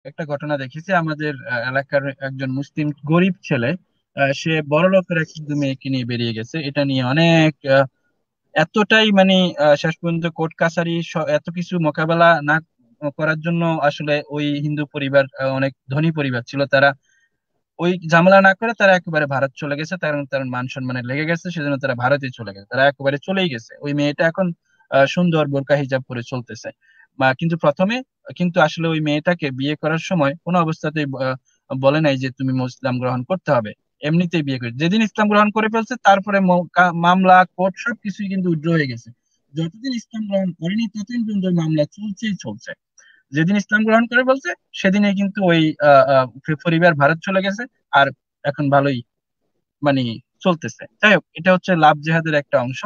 একটা ঘটনা দেখেছি আমাদের এলাকার একজন মুসলিম গরিব ছেলে, সে বড় লোকের এক হিন্দু মেয়েকে নিয়ে বেরিয়ে গেছে। এটা নিয়ে অনেক এতটাই মানে শেষ পর্যন্ত কোর্ট কাছারি এত কিছু মোকাবেলা না করার জন্য আসলে ওই হিন্দু পরিবার অনেক ধনী পরিবার ছিল, তারা ওই ঝামেলা না করে তারা একেবারে ভারত চলে গেছে। কারণ তার মান সম্মানে লেগে গেছে, সেজন্য তারা ভারতে চলে গেছে, তারা একেবারে চলেই গেছে। ওই মেয়েটা এখন সুন্দর বোরকা হিজাব পরে চলতেছে। কিন্তু প্রথমে কিন্তু আসলে ওই মেয়েটাকে বিয়ে করার সময় কোনো অবস্থাতেই বলে নাই যে তুমি ইসলাম গ্রহণ করতে হবে। এমনিতেই বিয়ে করে যেদিন ইসলাম গ্রহণ করে ফেলছে, তারপরে মামলা কোর্ট সবকিছুই কিন্তু উগ্র হয়ে গেছে। যতদিন ইসলাম গ্রহণ করেনি ততদিন পর্যন্ত ওই মামলা চলছেই চলছে। যেদিন ইসলাম গ্রহণ করে বলছে সেদিনে কিন্তু ওই পরিবার ভারত চলে গেছে। আর এখন ভালোই মানে চলতেছে। যাই হোক, এটা হচ্ছে লাভ জেহাদের একটা অংশ।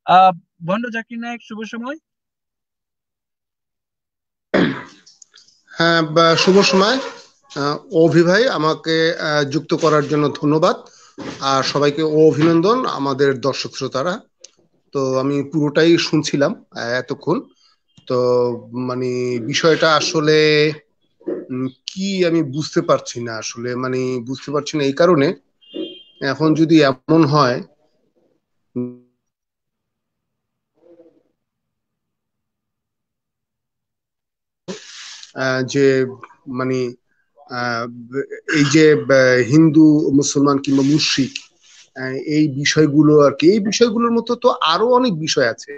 আহ বন্ড জাকির নায়ক, শুভ সময়। হ্যাঁ, শুভ সময়। অভি ভাই, আমাকে যুক্ত করার জন্য ধন্যবাদ। আর সবাইকে অভিনন্দন, আমাদের দর্শক শ্রোতারা। তো আমি পুরোটাই শুনছিলাম এতক্ষণ। তো মানে বিষয়টা আসলে কি আমি বুঝতে পারছি না, আসলে বুঝতে পারছি না এই কারণে। এখন যদি এমন হয় যে মানে আহ, এই যে হিন্দু, মুসলমান কিংবা মুশরিক, এই বিষয়গুলো আর কি, এই বিষয়গুলোর মতো তো আরো অনেক বিষয় আছে।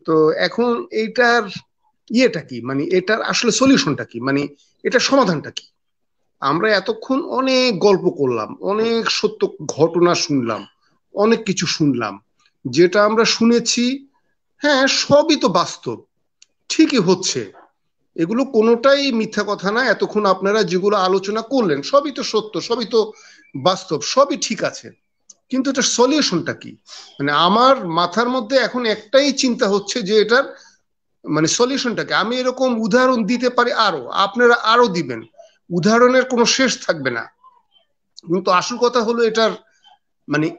তো এখন এইটার ইয়েটা কি, এটার আসলে সলিউশনটা কি, এটার সমাধানটা কি? আমরা এতক্ষণ অনেক গল্প করলাম, অনেক সত্য ঘটনা শুনলাম, অনেক কিছু শুনলাম। যেটা আমরা শুনেছি, হ্যাঁ, সবই তো বাস্তব, ঠিকই হচ্ছে। এগুলো কোনোটাই মিথ্যা কথা না। এতক্ষণ আপনারা যেগুলো আলোচনা করলেন সবই তো সত্য, সবই তো বাস্তব, সবই ঠিক আছে। কিন্তু এটার সলিউশনটা কি? আমার মাথার মধ্যে এখন একটাই চিন্তা হচ্ছে যে এটার সলিউশনটাকে আমি এরকম উদাহরণ দিতে পারি, আরো আপনারা আরো দিবেন, উদাহরণের কোনো শেষ থাকবে না। কিন্তু আসল কথা হলো এটার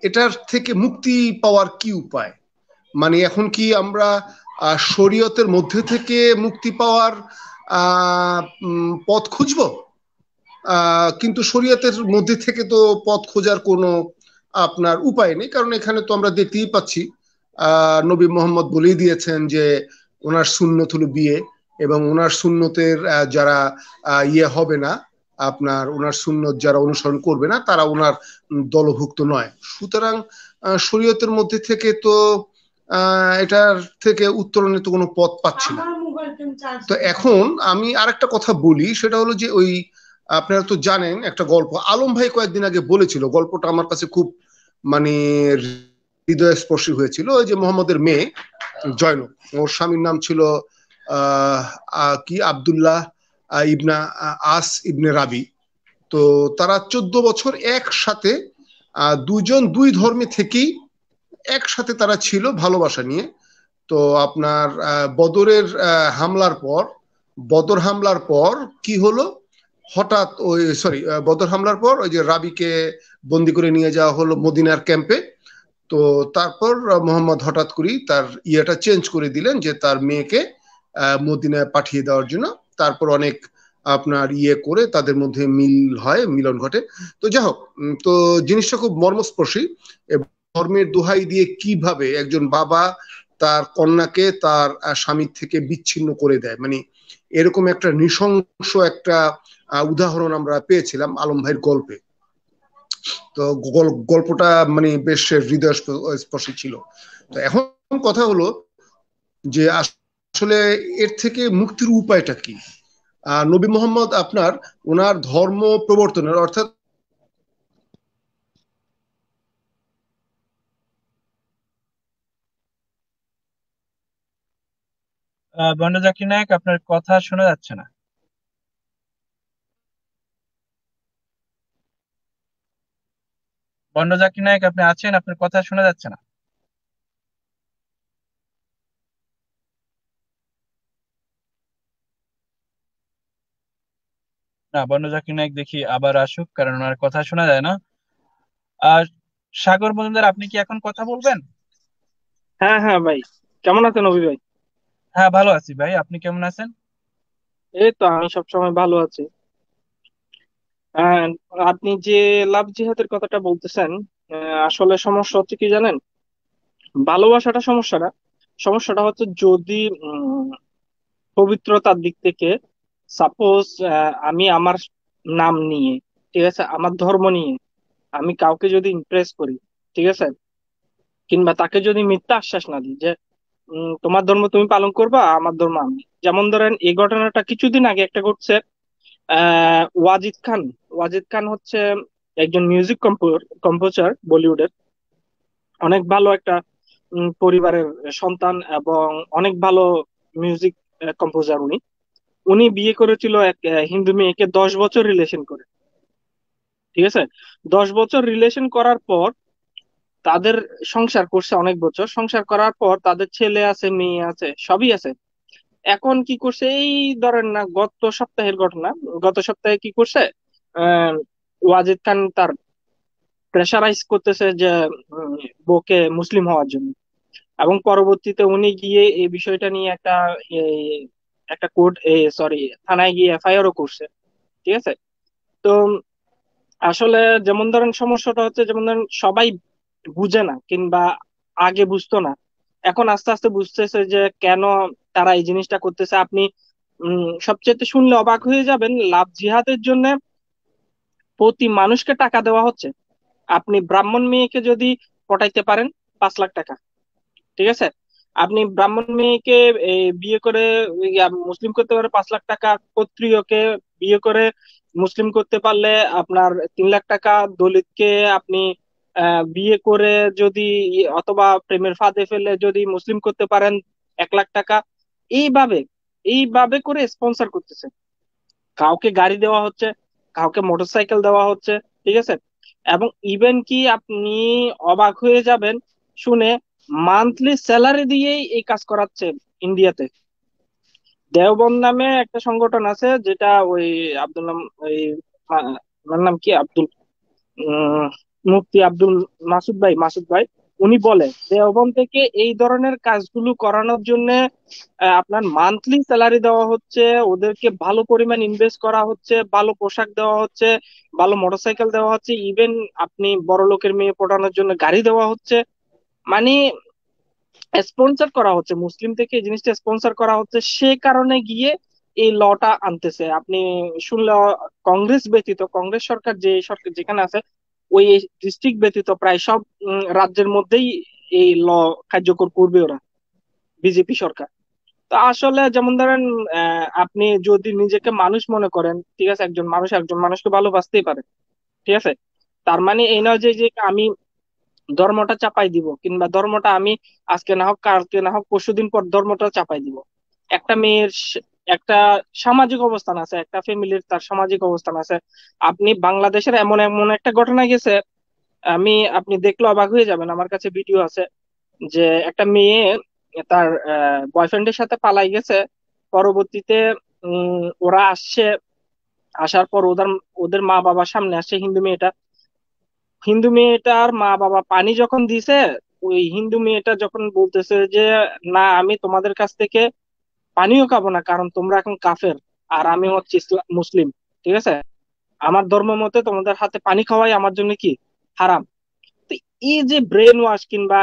এটার থেকে মুক্তি পাওয়ার কি উপায়? এখন কি আমরা শরীয়তের মধ্যে থেকে মুক্তি পাওয়ার পথ খুঁজবো? কিন্তু শরীয়তের মধ্যে থেকে তো পথ খোঁজার কোনো আপনার উপায় নেই, কারণ এখানে তো আমরা দেখতেই পাচ্ছি নবী মোহাম্মদ বলেই দিয়েছেন যে ওনার সুন্নত হলো বিয়ে, এবং ওনার সুন্নতের যারা ইয়ে হবে না, আপনার ওনার সুন্নত যারা অনুসরণ করবে না তারা ওনার দলভুক্ত নয়। সুতরাং শরীয়তের মধ্যে থেকে তো এটার থেকে উত্তরণের তো কোনো পথ পাচ্ছি না। তো এখন আমি আরেকটা কথা বলি, সেটা হলো যে ওই আপনারা তো জানেন একটা গল্প আলম ভাই কয়েকদিন আগে বলেছিল, গল্পটা আমার কাছে খুব মানে হৃদয়স্পর্শী হয়েছিল। ওই যে মোহাম্মদের মেয়ে জয়নব, ওর স্বামীর নাম ছিল কি আব্দুল্লাহ ইবনা আস ইবনে রাবি। তো তারা 14 বছর একসাথে দুজন দুই ধর্মে থেকেই একসাথে তারা ছিল ভালোবাসা নিয়ে। তো আপনার বদরের হামলার পর, বদর হামলার পর কি হলো, হঠাৎ ওই সরি বদর হামলার পর ওই যে রাবিকে বন্দি করে নিয়ে যাওয়া হলো মদিনার ক্যাম্পে। তো তারপর মোহাম্মদ হঠাৎ করেই তার ইয়েটা চেঞ্জ করে দিলেন যে তার মেয়েকে মদিনায় পাঠিয়ে দেওয়ার জন্য। তারপর অনেক আপনার ইয়ে করে তাদের মধ্যে হয়, মিলন ঘটে। তো যাই হোক, তো জিনিসটা খুব মর্মস্পর্শী। ধর্মের দোহাই দিয়ে কিভাবে একজন বাবা তার কন্যাকে তার স্বামীর থেকে বিচ্ছিন্ন করে দেয়, এরকম একটা নৃশংস একটা উদাহরণ আমরা পেয়েছিলাম আলম ভাইয়ের গল্পে। তো গল্পটা বেশ হৃদয় স্পর্শী ছিল। তো এখন কথা হলো যে আসলে এর থেকে মুক্তির উপায়টা কি? নবী মোহাম্মদ আপনার ওনার ধর্ম প্রবর্তনের অর্থাৎ বন্ড জাকির নায়ক, আপনার কথা শোনা যাচ্ছে না। বন্ড জাকির নায়ক, আপনি আছেন? আপনার কথা শোনা যাচ্ছে না। না, বন্ড জাকির নায়ক দেখি আবার আসুক, কারণ ওনার কথা শোনা যায় না। আর সাগর মজুমদার, আপনি কি এখন কথা বলবেন? হ্যাঁ হ্যাঁ ভাই, কেমন আছেন অভি ভাই? হ্যাঁ, ভালো আছি ভাই, আপনি কেমন আছেন? এই তো আমি সবসময় ভালো আছি। আহ, আপনি যে লাভ জিহাদের কথাটা বলতেছেন, আসলে সমস্যা হচ্ছে কি জানেন? ভালোবাসাটা সমস্যা না, সমস্যাটা হচ্ছে যদি পবিত্রতার দিক থেকে, সাপোজ আমি আমার নাম নিয়ে, ঠিক আছে, আমার ধর্ম নিয়ে আমি কাউকে যদি ইমপ্রেস করি, ঠিক আছে, কিংবা তাকে যদি মিথ্যা আশ্বাস না দিই যে তোমার ধর্ম তুমি পালন করবা, আমার ধর্ম আমি। যেমন ধরেন এই ঘটনাটা কিছুদিন আগে একটা ঘটছে। ওয়াজিদ খান, ওয়াজিদ খান হচ্ছে একজন মিউজিক কম্পোজার বলিউডের। অনেক ভালো একটা পরিবারের সন্তান, এবং অনেক ভালো মিউজিক কম্পোজার উনি। উনি বিয়ে করেছিল এক হিন্দু মেয়েকে, 10 বছর রিলেশন করে, ঠিক আছে। 10 বছর রিলেশন করার পর তাদের সংসার করছে, অনেক বছর সংসার করার পর তাদের ছেলে আছে, মেয়ে আছে, সবই আছে। এখন কি করছে, এই ধরেন না গত সপ্তাহের ঘটনা, গত সপ্তাহে কি করছে, আহ, ওয়াজিদ খান তার প্রেশারাইজ করতেছে যে উম, বউকে মুসলিম হওয়ার জন্য। এবং পরবর্তীতে উনি গিয়ে এই বিষয়টা নিয়ে একটা কোর্ট, সরি, থানায় গিয়ে এফআইআরও করছে, ঠিক আছে। তো আসলে যেমন ধরেন সমস্যাটা হচ্ছে, যেমন ধরেন সবাই বুঝে না, কিংবা আগে বুঝতো না, এখন আস্তে আস্তে বুঝতেছে যে কেন তারা এই জিনিসটা করতেছে। আপনি সবচেয়ে শুনলে অবাক হয়ে যাবেন, লাভ জিহাদের জন্য প্রতি মানুষকে টাকা দেওয়া হচ্ছে। আপনি ব্রাহ্মণ মেয়েকে যদি পটাইতে পারেন, 5 লাখ টাকা, ঠিক আছে। আপনি ব্রাহ্মণ মেয়েকে বিয়ে করে মুসলিম করতে পারে, 5 লাখ টাকা। ক্ষত্রিয়কে বিয়ে করে মুসলিম করতে পারলে আপনার 3 লাখ টাকা। দলিতকে আপনি বিয়ে করে যদি, অথবা প্রেমের ফাঁদে ফেলে যদি মুসলিম করতে পারেন, 1 লাখ টাকা। এইভাবে এইভাবে করে স্পন্সর করতেছে। কাউকে গাড়ি দেওয়া হচ্ছে, কাউকে মোটরসাইকেল দেওয়া হচ্ছে, ঠিক আছে। এবং ইভেন কি আপনি অবাক হয়ে যাবেন শুনে, মান্থলি স্যালারি দিয়েই এই কাজ করাচ্ছে ইন্ডিয়াতে। দেওবন্দ নামে একটা সংগঠন আছে, যেটা ওই আব্দুল নাম, ওই ওনার নাম কি, আব্দুল, উম, মুফতি আব্দুল মাসুদ ভাই, মাসুদ ভাই, উনি বলে দেওবন্দ থেকে এই ধরনের কাজগুলো করানোর জন্য আপনার মান্থলি স্যালারি দেওয়া হচ্ছে, ওদেরকে ভালো পরিমাণ ইনভেস্ট করা হচ্ছে, ভালো পোশাক দেওয়া হচ্ছে, ভালো মোটরসাইকেল দেওয়া হচ্ছে, ইভেন আপনি বড় লোকের মেয়ে পটানোর জন্য গাড়ি দেওয়া হচ্ছে। মানে স্পন্সর করা হচ্ছে, মুসলিম থেকে এই জিনিসটা স্পন্সর করা হচ্ছে, সে কারণে গিয়ে এই লটা আনতেছে। আপনি শুনলে কংগ্রেস ব্যতীত, কংগ্রেস সরকার যে সরকার যেখানে আছে, ওই ডিস্ট্রিক্ট ব্যতীত প্রায় সব রাজ্যের মধ্যেই এই ল কার্যকর করবে ওরা, বিজেপি সরকার। তো আসলে যেমন ধরেন আপনি যদি নিজেকে মানুষ মনে করেন, ঠিক আছে, একজন মানুষ একজন মানুষকে ভালোবাসতেই পারে, ঠিক আছে। তার মানে এই নয় যে যে আমি ধর্মটা চাপাই দিব, কিংবা ধর্মটা আমি আজকে না হোক কালকে না হোক পরশুদিন পর ধর্মটা চাপাই দিব। একটা মেয়ের একটা সামাজিক অবস্থান আছে, একটা ফ্যামিলির তার সামাজিক অবস্থান আছে। আপনি বাংলাদেশের এমন এমন একটা ঘটনা গেছে, আপনি দেখলে অবাক হয়ে যাবেন, আমার কাছে ভিডিও আছে, যে একটা মেয়ে তার বয়ফ্রেন্ডের সাথে পালাই গেছে। পরবর্তীতে ওরা আসছে, আসার পর ওদের ওদের মা বাবার সামনে আসছে হিন্দু মেয়েটা। হিন্দু মেয়েটার মা বাবা পানি যখন দিছে, ওই হিন্দু মেয়েটা যখন বলতেছে যে না, আমি তোমাদের কাছ থেকে পানিও খাবো না, কারণ তোমরা এখন কাফের, আর আমি হচ্ছে মুসলিম, ঠিক আছে, আমার ধর্ম মতে তোমাদের হাতে পানি খাওয়াই আমার জন্য কি হারাম। তো এই যে ব্রেন ওয়াশ, কিংবা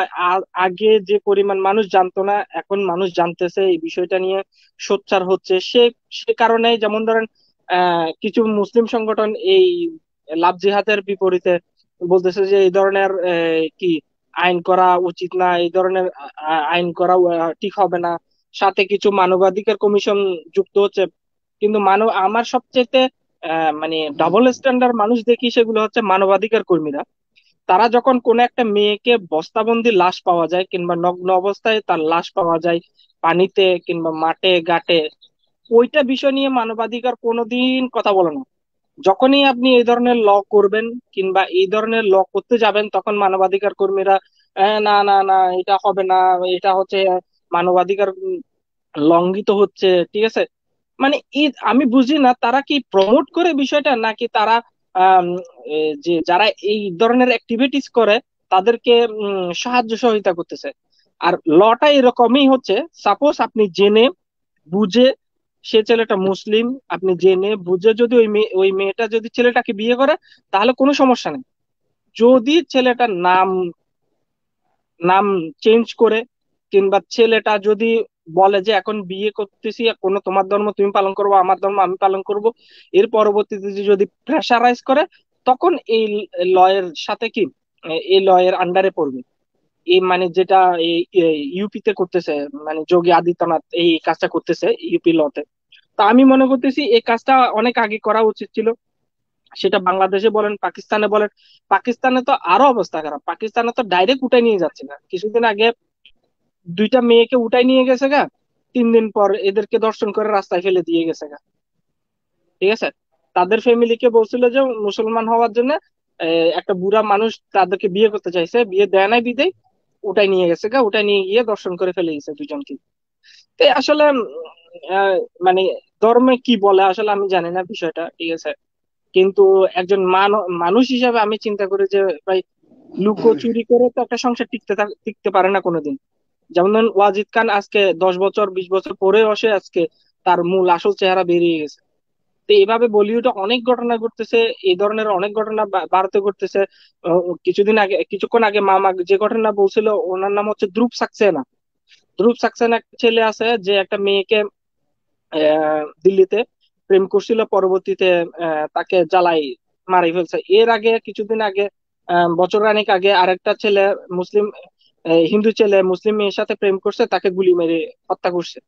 আগে যে পরিমাণ মানুষ জানতো না, এখন মানুষ জানতেছে, এই বিষয়টা নিয়ে সোচ্চার হচ্ছে। সে সে কারণে যেমন ধরেন কিছু মুসলিম সংগঠন এই লাভ জিহাদের বিপরীতে বলতেছে যে এই ধরনের কি আইন করা উচিত না, এই ধরনের আইন করা ঠিক হবে না। সাথে কিছু মানবাধিকার কমিশন যুক্ত হচ্ছে। কিন্তু আমার সবচেয়ে মানে ডাবল স্ট্যান্ডার্ড মানুষ দেখি, সেগুলো হচ্ছে মানবাধিকার কর্মীরা। তারা যখন কোনো একটা মেয়েকে বস্তাবন্দি লাশ পাওয়া যায়, কিংবা নগ্ন অবস্থায় তার লাশ পাওয়া যায় পানিতে কিংবা মাঠে ঘাটে, ওইটা বিষয় নিয়ে মানবাধিকার কোনোদিন কথা বলে না। যখনই আপনি এই ধরনের ল করবেন, কিংবা এই ধরনের ল করতে যাবেন, তখন মানবাধিকার কর্মীরা না না না, এটা হবে না, এটা হচ্ছে মানবাধিকার লঙ্ঘিত হচ্ছে, ঠিক আছে। মানে আমি বুঝি না, তারা কি প্রমোট করে বিষয়টা, নাকি তারা আম, যে যারা এই ধরনের অ্যাক্টিভিটিস করে তাদেরকে সাহায্য সহযোগিতা করতেছে। আর লটা এরকমই হচ্ছে, সাপোজ আপনি জেনে বুঝে সে ছেলেটা মুসলিম, আপনি জেনে বুঝে যদি ওই মেয়েটা যদি ছেলেটাকে বিয়ে করে, তাহলে কোনো সমস্যা নেই। যদি ছেলেটার নাম নাম চেঞ্জ করে, কিংবা ছেলেটা যদি বলে যে এখন বিয়ে করতেছি, কোনো তোমার ধর্ম তুমি পালন করবো, আমার ধর্ম আমি পালন করব, এর পরবর্তীতে যদি প্রেশারাইজ করে, তখন এই লয়ের সাথে কি, এই লয়ের আন্ডারে পড়বে। এই মানে যেটা এই ইউপিতে করতেছে, মানে যোগী আদিত্যনাথ এই কাজটা করতেছে ইউপি লতে। তা আমি মনে করতেছি এই কাজটা অনেক আগে করা উচিত ছিল। সেটা বাংলাদেশে বলেন, পাকিস্তানে বলেন। পাকিস্তানে তো আরো অবস্থা খারাপ, পাকিস্তানে তো ডাইরেক্ট উঠাই নিয়ে যাচ্ছে না, কিছুদিন আগে দুইটা মেয়েকে উঠাই নিয়ে গেছে গা, 3 দিন পর এদেরকে ধর্ষণ করে রাস্তায় ফেলে দিয়ে গেছে গা। ঠিক আছে, তাদের ফ্যামিলিকে বলছিল যে মুসলমান হওয়ার জন্য একটা বুড়া মানুষ তাদেরকে বিয়ে করতে চাইছে, বিয়ে দেয় নাই বিদেয় উঠাই নিয়ে গেছে গা, উঠাই নিয়ে গিয়ে ধর্ষণ করে ফেলে গেছে দুজনকে। তো আসলে আহ, মানে ধর্মে কি বলে আসলে আমি জানি না বিষয়টা, ঠিক আছে। কিন্তু একজন মানুষ হিসাবে আমি চিন্তা করি যে ভাই, লুকোচুরি করে তো একটা সংসার টিকতে পারে না কোনোদিন। যেমন ধরুন ওয়াজিদ খান আজকে 10 বছর 20 বছর পরে বসে আজকে তার মূল আসল চেহারা বেরিয়ে গেছে। তো এইভাবে বলিউডে অনেক ঘটনা ঘটতেছে, এই ধরনের অনেক ঘটনা ভারতে ঘটতেছে। কিছুক্ষণ আগে মামা যে ঘটনা বলছিল, ওনার নাম হচ্ছে ধ্রুব সাক্সেনা। ধ্রুব সাক্সেনা একটা ছেলে আছে যে একটা মেয়েকে দিল্লিতে প্রেম করছিল, পরবর্তীতে তাকে জ্বালাই মারি ফেলছে। এর আগে কিছুদিন আগে, বছর খানেক আগে আরেকটা ছেলে, মুসলিম হিন্দু ছেলে মুসলিম মেয়ের সাথে প্রেম করছে, তাকে গুলি মেরে হত্যা করছে।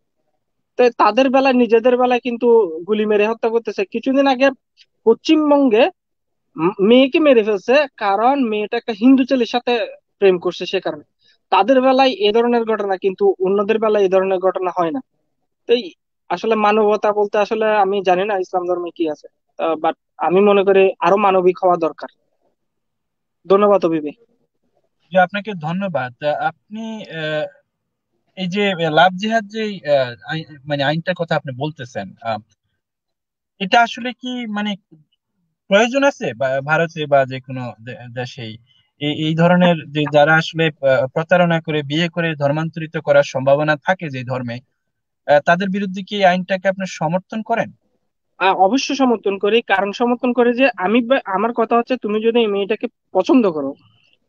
তো তাদের বেলায় নিজেদের বেলায় কিন্তু গুলি মেরে হত্যা করতেছে। কিছুদিন আগে পশ্চিমবঙ্গে মেয়েকে মেরে ফেলছে, কারণ মেয়েটা একটা হিন্দু ছেলের সাথে প্রেম করছে সে কারণে। তাদের বেলায় এ ধরনের ঘটনা, কিন্তু অন্যদের বেলায় এ ধরনের ঘটনা হয় না। তো আসলে মানবতা বলতে আসলে আমি জানি না ইসলাম ধর্মে কি আছে, বাট আমি মনে করি আরো মানবিক হওয়া দরকার। ধন্যবাদ অভিবে। যে আপনাকে ধন্যবাদ। আপনি আহ, এই যে লাভ জিহাদ যে মানে আইনটার কথা আপনি বলতেছেন, এটা আসলে কি মানে প্রয়োজন আছে বা ভারতে বা যে কোনো দেশেই এই ধরনের যে যারা আসলে প্রতারণা করে বিয়ে করে ধর্মান্তরিত করার সম্ভাবনা থাকে যে ধর্মে, তাদের বিরুদ্ধে কি এই আইনটাকে আপনি সমর্থন করেন? অবশ্যই সমর্থন করি, কারণ সমর্থন করে যে আমার কথা হচ্ছে, তুমি যদি এই মেয়েটাকে পছন্দ করো,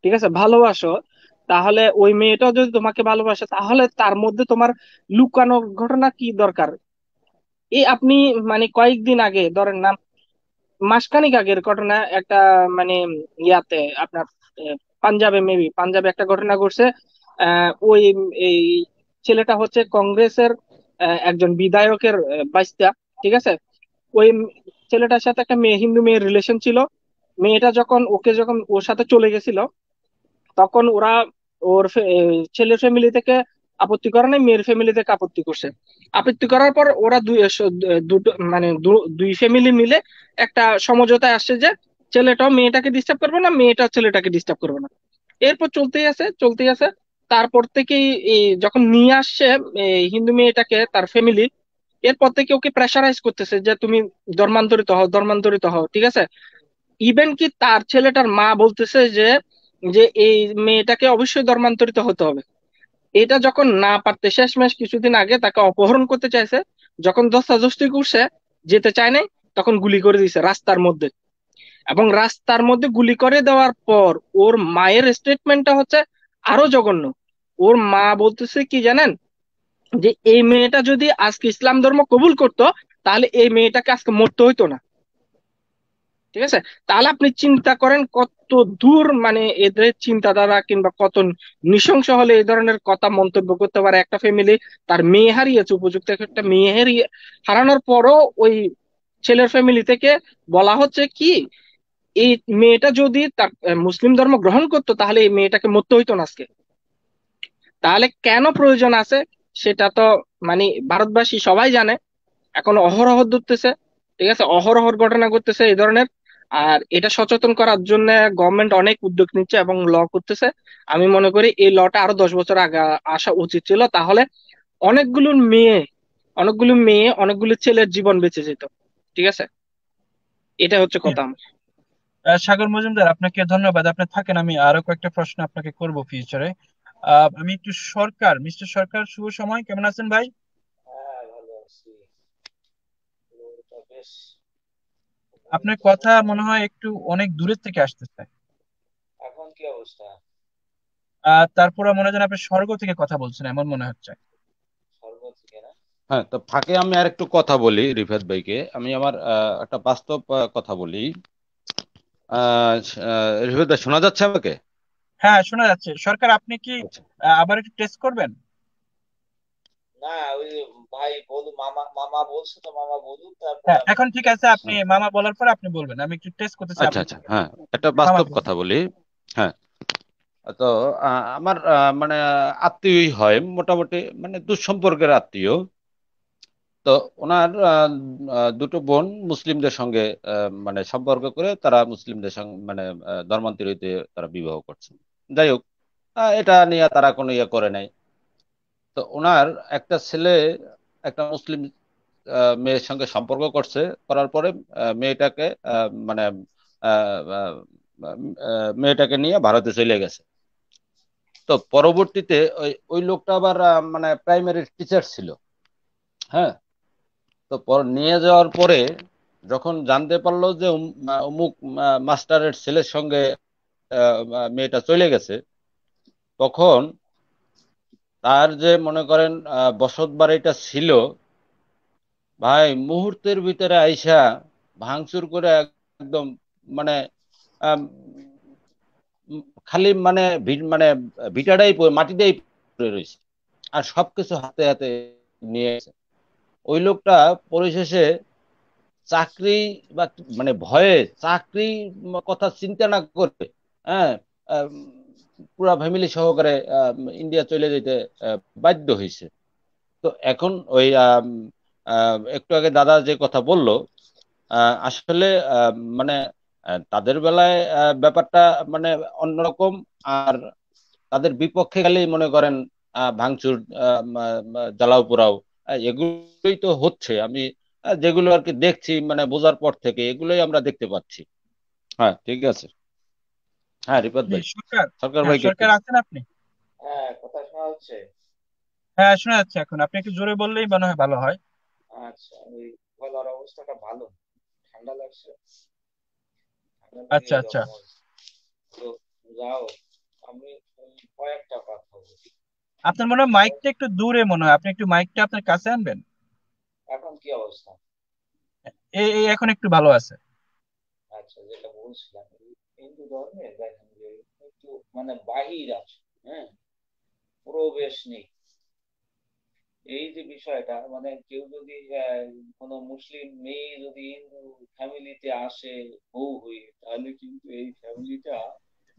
ঠিক আছে, ভালোবাসো, তাহলে ওই মেয়েটাও যদি তোমাকে ভালোবাসে, তাহলে তার মধ্যে তোমার লুকানো ঘটনা কি দরকার? এই আপনি মানে কয়েকদিন আগে ধরেন না, মাসখানেক আগের ঘটনা একটা, মানে ইয়াতে আপনার পাঞ্জাবে, মেবি পাঞ্জাবে একটা ঘটনা ঘটছে। ওই এই ছেলেটা হচ্ছে কংগ্রেসের একজন বিধায়কের বাইস্তা, ঠিক আছে। ওই ছেলেটার সাথে একটা মেয়ে, হিন্দু মেয়ের রিলেশন ছিল। মেয়েটা যখন ওর সাথে চলে গেছিল, তখন ওরা ছেলের ফ্যামিলি থেকে আপত্তি করে নাই, মেয়ের ফ্যামিলি থেকে আপত্তি করছে। আপত্তি করার পর ওরা দুটো মানে দুই ফ্যামিলি মিলে একটা সমঝোতায় আসছে যে ছেলেটাও মেয়েটাকে ডিস্টার্ব করবে না, মেয়েটাও ছেলেটাকে ডিস্টার্ব করবে না। এরপর চলতেই আছে চলতেই আছে। তারপর থেকেই যখন নিয়ে আসছে হিন্দু মেয়েটাকে তার ফ্যামিলি, এরপর থেকে ওকে প্রেশারাইজ করতেছে যে তুমি ধর্মান্তরিত হও, ধর্মান্তরিত হও, ঠিক আছে। ইভেন কি তার ছেলেটার মা বলতেছে যে যে এই মেয়েটাকে অবশ্যই ধর্মান্তরিত হতে হবে। এটা যখন না পারতে শেষমেশ কিছুদিন আগে তাকে অপহরণ করতে চাইছে, যখন ধস্তাধস্তি করছে, যেতে চায় নাই, তখন গুলি করে দিয়েছে রাস্তার মধ্যে। এবং রাস্তার মধ্যে গুলি করে দেওয়ার পর ওর মায়ের স্টেটমেন্টটা হচ্ছে আরো জঘন্য। ওর মা বলতেছে কি জানেন, যে এই মেয়েটা যদি আজকে ইসলাম ধর্ম কবুল করতো, তাহলে এই মেয়েটাকে আজকে মরতে হইতো না। ঠিক আছে, তাহলে আপনি চিন্তা করেন কত দূর, মানে এদের চিন্তাধারা, কিংবা কত নৃশংস হলে এই ধরনের কথা মন্তব্য করতে পারে একটা ফ্যামিলি। তার মেয়ে হারিয়েছে, উপযুক্ত একটা মেয়ে হারানোর পরও ওই ছেলের ফ্যামিলি থেকে বলা হচ্ছে কি, এই মেয়েটা যদি তার মুসলিম ধর্ম গ্রহণ করতো, তাহলে এই মেয়েটাকে মরতে হইতো না আজকে। তাহলে কেন প্রয়োজন আছে সেটা তো মানে ভারতবাসী সবাই জানে। এখন অহরহ ধরতেছে, ঠিক আছে, অহরহ ঘটনা ঘটতেছে এই ধরনের। আর এটা সচেতন করার জন্য গভর্নমেন্ট অনেক উদ্যোগ নিচ্ছে এবং ল করতেছে। আমি মনে করি এই লটা আরো 10 বছর আগে আসা উচিত ছিল, তাহলে অনেকগুলো মেয়ে অনেকগুলো ছেলের জীবন বেঁচে যেত। ঠিক আছে, এটা হচ্ছে কথা আমার। সাগর মজুমদার, আপনাকে ধন্যবাদ। আপনি থাকেন, আমি আরো কয়েকটা প্রশ্ন আপনাকে করব ফিউচারে। আমি একটু সরকার, মিস্টার সরকার, শুভ সময়, কেমন আছেন ভাই? আপনার কথা মনে হয় একটু অনেক দূরের থেকে আসতেছে। তারপরে মনে হয় যেন আপনি স্বর্গ থেকে কথা বলছেন, এমন মনে হচ্ছে। হ্যাঁ, তো ফাঁকে আমি আর একটু কথা বলি রিফাত ভাইকে। আমি আমার একটা বাস্তব কথা বলি। রিফাত ভাই, শোনা যাচ্ছে আমাকে? হ্যাঁ, শোনা যাচ্ছে। সরকার, আপনি কি আচ্ছা আবার একটু টেস্ট করবেন? হ্যাঁ, এখন ঠিক আছে। আপনি হ্যাঁ, মামা বলার পর আপনি বলবেন, আমি একটু টেস্ট করতে চাই আচ্ছা আপনার আচ্ছা, থেকে। হ্যাঁ, একটা মামা বাস্তব বলুন। কথা বলি। হ্যাঁ, তো আমার মানে আত্মীয়ই হয় মোটামুটি, মানে দুঃসম্পর্কের আত্মীয়। তো ওনার দুটো বোন মুসলিমদের সঙ্গে মানে সম্পর্ক করে তারা মুসলিমদের সঙ্গে মানে ধর্মান্তরিতে তারা বিবাহ করছেন। যাই হোক, এটা নিয়ে তারা কোনো ইয়ে করে নাই। তো ওনার একটা ছেলে একটা মুসলিম মেয়ের সঙ্গে সম্পর্ক করছে, করার পরে মেয়েটাকে মানে আহ, আহ, মেয়েটাকে নিয়ে ভারতে চলে গেছে। তো পরবর্তীতে ওই ওই লোকটা আবার মানে প্রাইমারি টিচার ছিল। হ্যাঁ, তো নিয়ে যাওয়ার পরে যখন জানতে পারলো যে অমুক মাস্টারের ছেলের সঙ্গে মেয়েটা চলে গেছে, তখন তার যে মনে করেন বসত বাড়িটা ছিল, ভাই মুহূর্তের ভিতরে আইসা ভাঙচুর করে একদম মানে আম, উম, খালি মানে মানে ভিটাটাই মাটিটাই পড়ে রয়েছে, আর সবকিছু হাতে হাতে নিয়ে গেছে। ওই লোকটা পরিশেষে চাকরি বা মানে ভয়ে চাকরি কথা চিন্তা না করে, হ্যাঁ, আম, পুরা ফ্যামিলি সহকারে ইন্ডিয়া চলে যেতে বাধ্য হয়েছে। তো এখন ওই একটু আগে দাদা যে কথা বললো, আসলে মানে তাদের বেলায় ব্যাপারটা মানে অন্যরকম। আর তাদের বিপক্ষে গেলেই মনে করেন ভাঙচুর, জ্বালাও পোড়াও, এগুলোই তো হচ্ছে। আমি যেগুলো আর কি দেখছি মানে বোঝার পর থেকে এগুলোই আমরা দেখতে পাচ্ছি। হ্যাঁ, ঠিক আছে। হ্যাঁ, রিপাত জি, ভাই, সরকার। সরকার হ্যাঁ, ভাইকে একটু। সরকার আছেন আপনি? হ্যাঁ, শোনা যাচ্ছে। এখন আপনি একটু জোরে বললেই মনে হয় ভালো হয়। আচ্ছা, আচ্ছা। আপনার মনে হয় মাইকটা একটু দূরে মনে হয়, আপনি একটু মাইকটা আপনার কাছে আনবেন। এই এই এখন একটু ভালো আছে।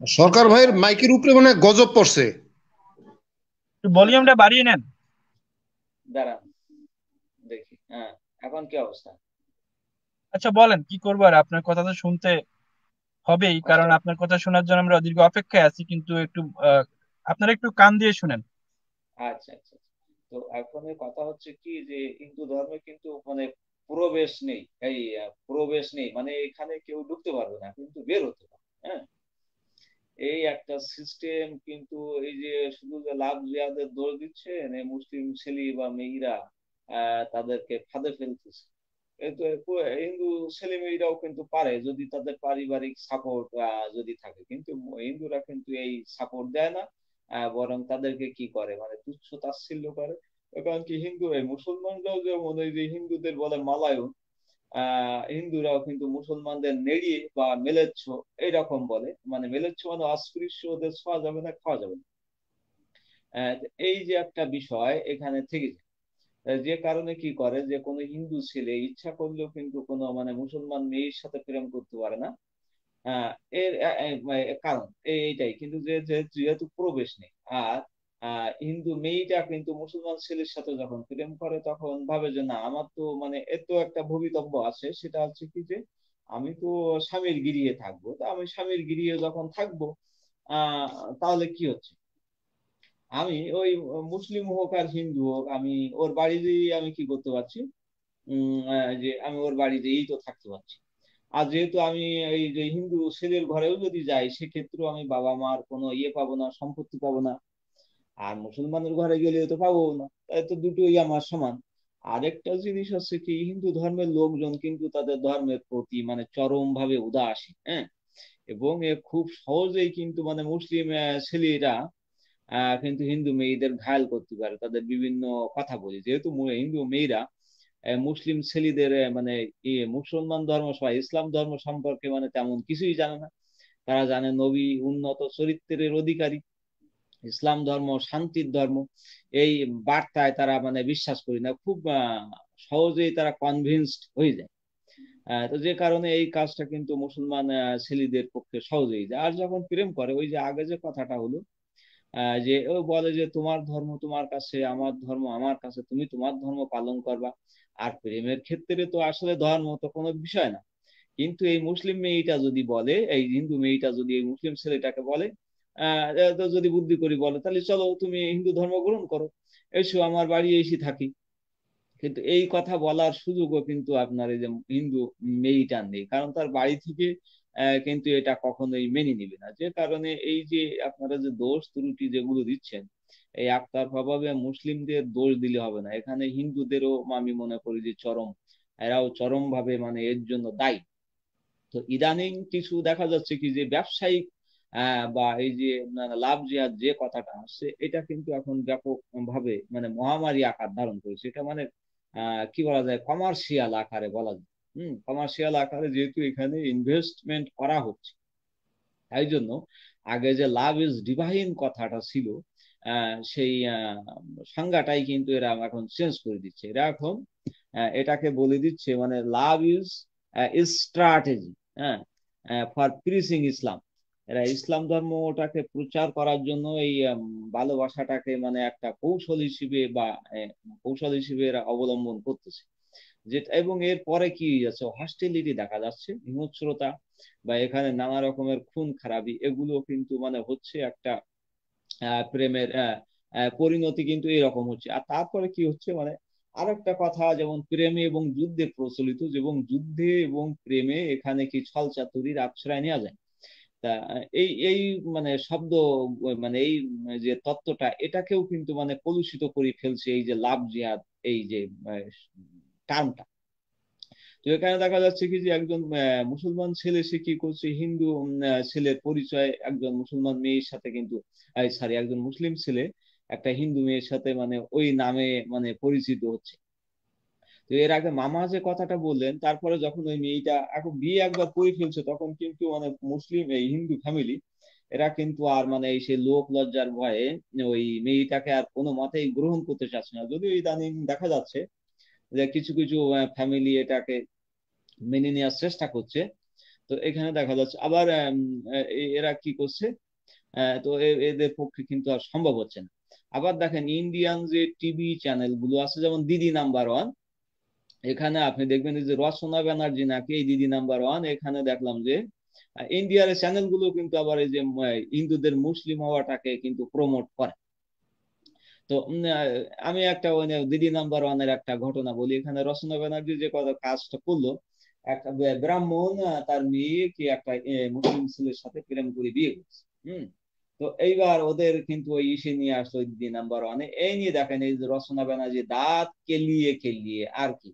সরকার ভাইয়ের মাইকের উপরে মানে গজব পড়ছে। একটু ভলিউমটা বাড়িয়ে নেন। আচ্ছা, বলেন কি করবো আর, আপনার কথা তো শুনতে হবেই, কারণ আপনার কথা শোনার জন্য আমরা দীর্ঘ অপেক্ষায় আছি। কিন্তু একটু আপনারা একটু কান দিয়ে শুনেন। আরেকটা জিনিস হচ্ছে কি, হিন্দু ধর্মের লোকজন কিন্তু তাদের ধর্মের প্রতি মানে চরম ভাবে উদাসীন, হ্যাঁ। এবং খুব সহজেই কিন্তু মানে মুসলিম ছেলেরা কিন্তু হিন্দু মেয়েদের ঘায়াল করতে পারে তাদের বিভিন্ন কথা বলে, যেহেতু হিন্দু মেয়েরা মুসলিম ছেলেদের মানে মুসলমান ধর্ম বা ইসলাম ধর্ম সম্পর্কে মানে তেমন কিছুই জানে না। তারা জানে নবী উন্নত চরিত্রের অধিকারী, ইসলাম ধর্ম শান্তির ধর্ম, এই বার্তায় তারা মানে বিশ্বাস করি না, খুব সহজেই তারা কনভিন্সড হয়ে যায়। তো যে কারণে এই কাজটা কিন্তু মুসলমান ছেলেদের পক্ষে সহজ হয়ে যায়। আর যখন প্রেম করে, ওই যে আগে যে কথাটা হলো, যে ও বলে যে তোমার ধর্ম তোমার কাছে, আমার ধর্ম আমার কাছে, তুমি তোমার ধর্ম পালন করবা। আর প্রেমের ক্ষেত্রে তো আসলে ধর্ম তো কোনো বিষয় না। কিন্তু এই মুসলিম মেয়েটা যদি বলে, এই হিন্দু মেয়েটা যদি এই মুসলিম ছেলেটাকে বলে, তো যদি বুদ্ধি করি বলে, তাহলে চলো তুমি হিন্দু ধর্ম গ্রহণ করো, এসো আমার বাড়ি এসে থাকি। কিন্তু এই কথা বলার সুযোগও কিন্তু আপনার এই যে হিন্দু মেয়েটা নেই, কারণ তার বাড়ি থেকে কিন্তু এটা কখনোই মেনে নিবে না। যে কারণে এই যে আপনারা যে দোষ ত্রুটি যেগুলো দিচ্ছেন, এই একতরফাভাবে মুসলিমদের দোষ দিলে হবে না, এখানে হিন্দুদেরও আমি মনে করি যে এরাও চরম ভাবে মানে এর জন্য দায়ী। তো ইদানিং কিছু দেখা যাচ্ছে কি যে ব্যবসায়িক বা এই যে লাভ জিহাদ যে কথাটা আসছে, এটা কিন্তু এখন ব্যাপক ভাবে মানে মহামারী আকার ধারণ করেছে। এটা মানে কি বলা যায়, কমার্শিয়াল আকারে বলা যায়। কমার্শিয়াল আকারে যেহেতু এখানে ইনভেস্টমেন্ট করা হচ্ছে, তাই জন্য আগে যে লাভ ইজ ডিভাইন কথাটা ছিল, সেই সংজ্ঞাটাই কিন্তু এরা এখন চেঞ্জ করে দিচ্ছে। এরা এখন এটাকে বলে দিচ্ছে মানে লাভ ইজ স্ট্র্যাটেজি, হ্যাঁ, ফর প্রিচিং ইসলাম। এরা ইসলাম ধর্মটাকে প্রচার করার জন্য এই ভালোবাসাটাকে মানে একটা কৌশল হিসেবে বা কৌশল হিসেবে এরা অবলম্বন করতেছে। যেটা এবং এর পরে কি যাচ্ছে, হস্টিলিটি দেখা যাচ্ছে, হিংস্রতা বা এখানে নানা রকমের খুন খারাপি, এগুলো কিন্তু মানে হচ্ছে একটা প্রেমের পরিণতি কিন্তু এরকম হচ্ছে। আর তারপরে কি হচ্ছে মানে আর একটা কথা, যেমন প্রেমে এবং যুদ্ধে প্রচলিত, এবং যুদ্ধে এবং প্রেমে এখানে কি ছল চাতুরির আশ্রয় নেওয়া যায়। তা এই এই মানে শব্দ মানে এই যে তত্ত্বটা, এটাকেও কিন্তু মানে কলুষিত করে ফেলছে এই যে লাভ জিহাদ, এই যে টার্মটা। তো এখানে দেখা যাচ্ছে কি যে একজন মুসলমান ছেলে সে কি করছে, হিন্দু ছেলের পরিচয় একজন মুসলমান মেয়ের সাথে কিন্তু, সরি, একজন মুসলিম ছেলে একটা হিন্দু মেয়ের সাথে মানে ওই নামে মানে পরিচিত হচ্ছে। তো এর আগে মামা যে কথাটা বললেন, তারপরে যখন ওই মেয়েটা এখন বিয়ে একবার করে ফেলছে, তখন কিন্তু মানে মুসলিম এই হিন্দু ফ্যামিলি এরা কিন্তু আর মানে এই সে লোক লজ্জার ভয়ে ওই মেয়েটাকে আর কোনো মতেই গ্রহণ করতে চাচ্ছে না। যদিও ইদানিং দেখা যাচ্ছে যে কিছু কিছু ফ্যামিলি এটাকে মেনে নেওয়ার চেষ্টা করছে। তো এখানে দেখা যাচ্ছে আবার এরা কি করছে, তো এদের পক্ষে কিন্তু আর সম্ভব হচ্ছে না। আবার দেখেন ইন্ডিয়ান যে টিভি চ্যানেল গুলো আছে, যেমন দিদি নাম্বার ওয়ান, এখানে আপনি দেখবেন যে রচনা ব্যানার্জি নাকি এই দিদি নাম্বার ওয়ান, এখানে দেখলাম যে ইন্ডিয়ার চ্যানেল গুলো কিন্তু আবার এই যে হিন্দুদের মুসলিম হওয়াটাকে কিন্তু প্রমোট করে। তো আমি একটা ওই দিদি নাম্বার ওয়ানের একটা ঘটনা বলি। এখানে রচনা ব্যানার্জি যে কাজটা করলো, একটা ব্রাহ্মণ তার মেয়ে কি একটা মুসলিম ছেলের সাথে প্রেম করে বিয়ে করছে। তো এইবার ওদের কিন্তু ওই ইসে নিয়ে আসলো ওই দিদি নাম্বার ওয়ানে, এই নিয়ে দেখেন এই যে রচনা ব্যানার্জি দাঁত কেলিয়ে কেলিয়ে আর কি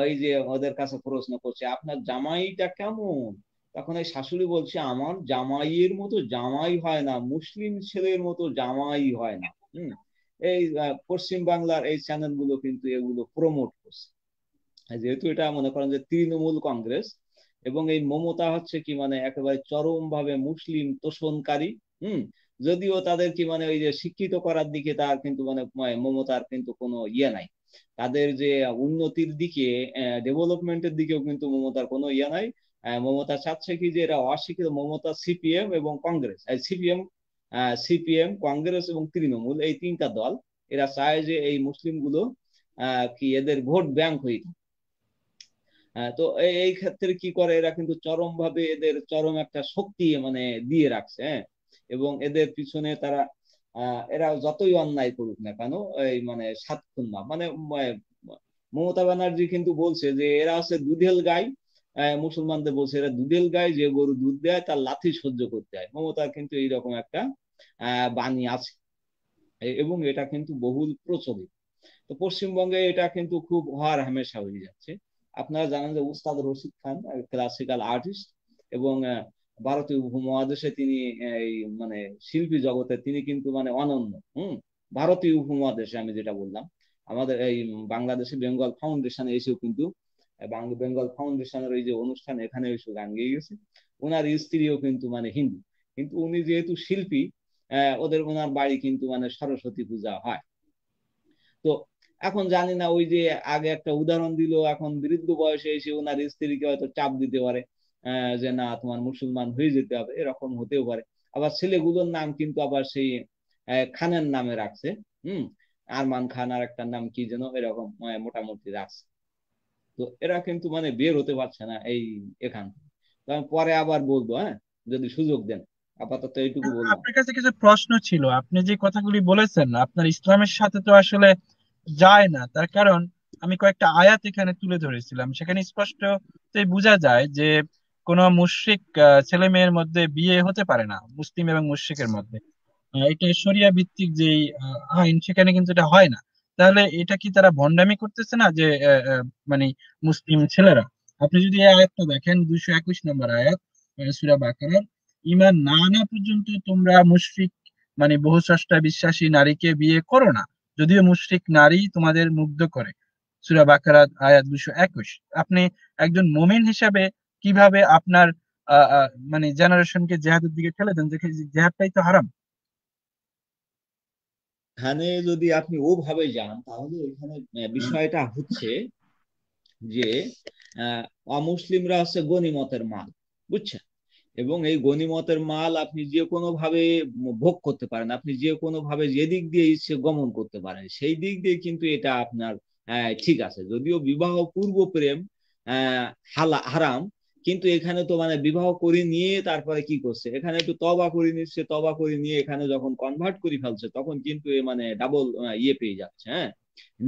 এই যে ওদের কাছে প্রশ্ন করছে আপনার জামাইটা কেমন। তখন এই শাশুড়ি বলছে আমার জামাইয়ের মতো জামাই হয় না, মুসলিম ছেলের মতো জামাই হয় না। হম এই পশ্চিম বাংলার এই চ্যানেলগুলো কিন্তু এগুলো প্রমোট করছে। যেহেতু এটা মনে করেন যে তৃণমূল কংগ্রেস, এবং এই মমতা হচ্ছে কি মানে একেবারে চরম ভাবে মুসলিম তোষণকারী। যদিও তাদের কি মানে ওই যে শিক্ষিত করার দিকে তার কিন্তু মানে মমতার কিন্তু কোনো ইয়ে নাই, তাদের যে উন্নতির দিকে ডেভেলপমেন্টের দিকেও কিন্তু মমতার কোনো ইয়ে নাই। মমতা চাচ্ছে কি যে এরা অশিক্ষিত, মমতা সিপিএম এবং কংগ্রেস, সিপিএম কংগ্রেস এবং তৃণমূল এই তিনটা দল, এরা চায় যে এই মুসলিম গুলো কি এদের ভোট ব্যাংক হয়ে থাকে। তো এই ক্ষেত্রে কি করে, এরা কিন্তু চরম ভাবে এদের চরম একটা শক্তি মানে দিয়ে রাখছে, হ্যাঁ। এবং এদের পিছনে তারা এরা যতই অন্যায় করুক না কেন, এই মানে সাত খুন মানে মমতা ব্যানার্জি কিন্তু বলছে যে এরা হচ্ছে দুধেল গাই, মুসলমানদের বলছে এরা দুধেল গাই, যে গরু দুধ দেয় তার লাথি সহ্য করতে হয়। মমতার কিন্তু এইরকম একটা বাণী আছে, এবং এটা কিন্তু বহুল প্রচলিত। তো পশ্চিমবঙ্গে এটা কিন্তু খুব হওয়ার হামেশা হয়ে যাচ্ছে। আপনারা জানেন যে উস্তাদ রশিদ খান ক্লাসিক্যাল আর্টিস্ট, এবং ভারতীয় উপমহাদেশে তিনি এই মানে শিল্পী জগতে তিনি কিন্তু মানে অনন্য। ভারতীয় উপমহাদেশে আমি যেটা বললাম, আমাদের এই বাংলাদেশে বেঙ্গল ফাউন্ডেশনে এসেও কিন্তু বেঙ্গল ফাউন্ডেশনের ওই যে অনুষ্ঠান এখানে এসে গান গেয়ে গেছে। ওনার স্ত্রীও কিন্তু মানে হিন্দু, কিন্তু উনি যেহেতু শিল্পী, ওনার বাড়ি কিন্তু মানে সরস্বতী পূজা হয়। তো এখন জানি না, ওই যে আগে একটা উদাহরণ দিল, এখন বৃদ্ধ বয়সে এসে ওনার স্ত্রীকে হয়তো চাপ দিতে পারে যে না তোমার মুসলমান হয়ে যেতে হবে, এরকম হতেও পারে। আবার ছেলেগুলোর নাম কিন্তু আবার সেই খানের নামে রাখছে। হম আরমান খান, আর একটা নাম কি যেন, এরকম মোটামুটি রাখছে। তো এরা কিন্তু মানে বের হতে পারছে না এই এখান থেকে। তো আমি পরে আবার বলবো, হ্যাঁ, যদি সুযোগ দেন। আপাতত এইটুকু বললাম। আপনার কাছে কিছু প্রশ্ন ছিল। আপনি যে কথাগুলি বলেছেন আপনার ইসলামের সাথে তো আসলে যায় না, তার কারণ আমি কয়েকটা আয়াত এখানে তুলে ধরেছিলাম, সেখানে স্পষ্টতই বোঝা যায় যে কোনো মুশরিক ছেলে মেয়ের মধ্যে বিয়ে হতে পারে না, মুসলিম এবং মুশরিকের মধ্যে। এটা শরিয়া ভিত্তিক যে আইন, সেখানে কিন্তু এটা হয় না। তাহলে এটা কি তারা ভন্ডামি করতেছে না যে মানে মুসলিম ছেলেরা? আপনি যদি এই আয়াতটা দেখেন, 221 নম্বর আয়াত সূরা বাকারার, ঈমান না আনা পর্যন্ত তোমরা মুশরিক মানে বহুস্রষ্টা বিশ্বাসী নারীকে বিয়ে করো না, যদিও মুশরিক নারী তোমাদের মুগ্ধ করে। সূরা বাকারা আয়াত 221। আপনি একজন মুমিন হিসাবে কিভাবে আপনার মানে জেনারেশনকে জেহাদের দিকে ঠেলে দেন? দেখে জেহাদটাই তো হারাম। এখানে যদি আপনি ওভাবে যান, তাহলে এখানে বিষয়টা হচ্ছে যে অমুসলিমরা হচ্ছে গনিমতের মাল, বুঝছেন? এবং এই গনিমতের মাল আপনি যে কোনো ভাবে ভোগ করতে পারেন, আপনি যে কোনো ভাবে যে দিক দিয়ে ইচ্ছে গমন করতে পারেন, সেই দিক দিয়ে কিন্তু এটা আপনার ঠিক আছে। যদিও বিবাহ পূর্ব প্রেম হারাম, কিন্তু এখানে তো মানে বিবাহ করে নিয়ে তারপরে কি করছে, এখানে একটু তবা করে নিচ্ছে, তবা করে নিয়ে এখানে যখন কনভার্ট করে ফেলছে, তখন কিন্তু মানে ডাবল ইয়ে পেয়ে যাচ্ছে, হ্যাঁ,